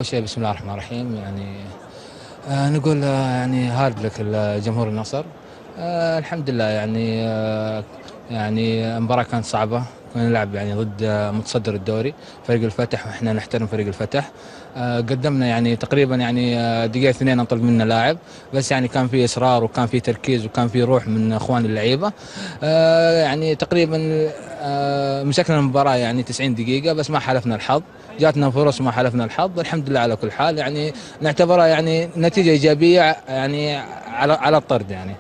أول شيء بسم الله الرحمن الرحيم نقول يعني هارد لك الجمهور النصر. الحمد لله يعني المباراة كانت صعبة. كنا نلعب يعني ضد متصدر الدوري فريق الفتح، واحنا نحترم فريق الفتح. قدمنا يعني تقريبا دقيقة اثنين نطلب منا لاعب، بس يعني كان في إصرار وكان في تركيز وكان في روح من اخوان اللعيبة. يعني تقريبا مسكنا المباراة يعني 90 دقيقة، بس ما حالفنا الحظ. جاتنا فرص ما حالفنا الحظ. الحمد لله على كل حال، يعني نعتبرها يعني نتيجة إيجابية يعني على الطرد يعني.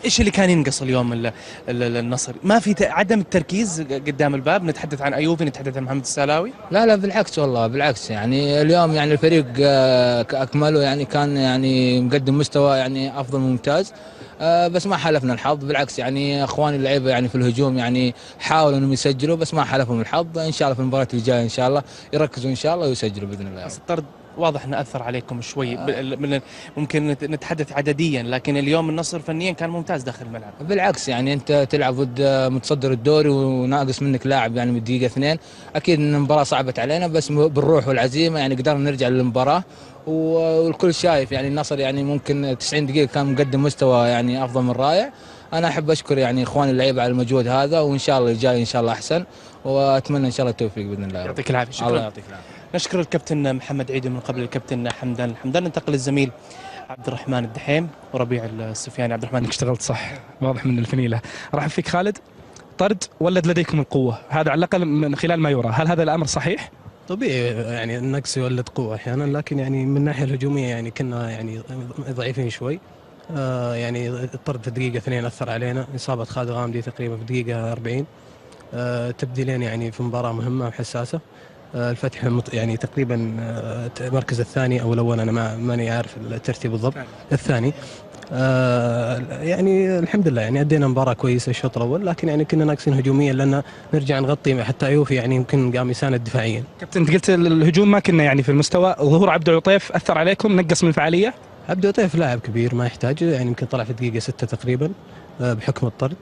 ايش اللي كان ينقص اليوم النصر؟ ما في عدم التركيز قدام الباب. نتحدث عن ايوبي، نتحدث عن محمد السلاوي. لا بالعكس، والله بالعكس. يعني اليوم يعني الفريق كأكمله يعني كان يعني مقدم مستوى يعني أفضل من ممتاز. بس ما حالفنا الحظ. بالعكس يعني اخواني اللعيبه يعني في الهجوم يعني حاولوا انهم يسجلوا، بس ما حالفهم الحظ. ان شاء الله في المباراه الجايه ان شاء الله يركزوا ان شاء الله ويسجلوا باذن الله. بس الطرد واضح انه اثر عليكم شوي. ممكن نتحدث عدديا، لكن اليوم النصر فنيا كان ممتاز داخل الملعب. بالعكس يعني انت تلعب ضد متصدر الدوري وناقص منك لاعب يعني من الدقيقه اثنين. اكيد ان المباراه صعبت علينا، بس بالروح والعزيمه يعني قدرنا نرجع للمباراه. والكل شايف يعني النصر يعني ممكن 90 دقيقه كان مقدم مستوى يعني افضل من رائع. انا احب اشكر يعني اخواني اللعيبه على المجهود هذا، وان شاء الله الجاي ان شاء الله احسن، واتمنى ان شاء الله التوفيق باذن الله. يعطيك العافيه. شكرا. الله يعطيك العافيه. نشكر الكابتن محمد عيد، من قبل الكابتن حمدان الحمدان. ننتقل للزميل عبد الرحمن الدحيم وربيع السفياني. عبد الرحمن، اشتغلت صح، واضح من الفنيله. رحب فيك خالد. طرد ولد لديكم القوه، هذا على الاقل من خلال ما يرى، هل هذا الامر صحيح؟ طبيعي يعني النقص يولد قوة أحيانا، لكن يعني من الناحية الهجومية يعني كنا يعني ضعيفين شوي. يعني الطرد في الدقيقة 2 أثر علينا. إصابة خالد غامدي تقريبا في الدقيقة 40. تبديلين يعني في مباراة مهمة وحساسة. الفتح يعني تقريبا المركز الثاني أو الأول، أنا ماني عارف الترتيب بالضبط. الثاني. يعني الحمد لله يعني أدينا مباراة كويسة الشوط الأول، لكن يعني كنا ناقصين هجوميا لأن نرجع نغطي. حتى أيوفي يعني يمكن قام يساند دفاعيا. كابتن، انت قلت الهجوم ما كنا يعني في المستوى، ظهور عبد العطيف اثر عليكم، نقص من الفعاليه؟ عبد اللطيف لاعب كبير ما يحتاج، يعني يمكن طلع في الدقيقة 6 تقريبا بحكم الطرد.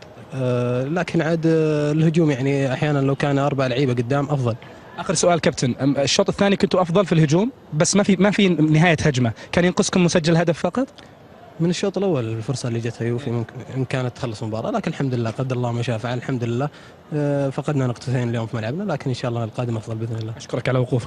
لكن عاد الهجوم يعني أحيانا لو كان 4 لعيبة قدام أفضل. اخر سؤال كابتن، الشوط الثاني كنتوا افضل في الهجوم، بس ما في نهايه هجمه، كان ينقصكم مسجل هدف فقط؟ من الشوط الأول الفرصة اللي جت أيوفي ممكن إن كانت تخلص المباراة، لكن الحمد لله قدر الله ما شاء فعل. الحمد لله فقدنا نقطتين اليوم في ملعبنا، لكن إن شاء الله القادم أفضل بإذن الله. اشكرك على وقوفك.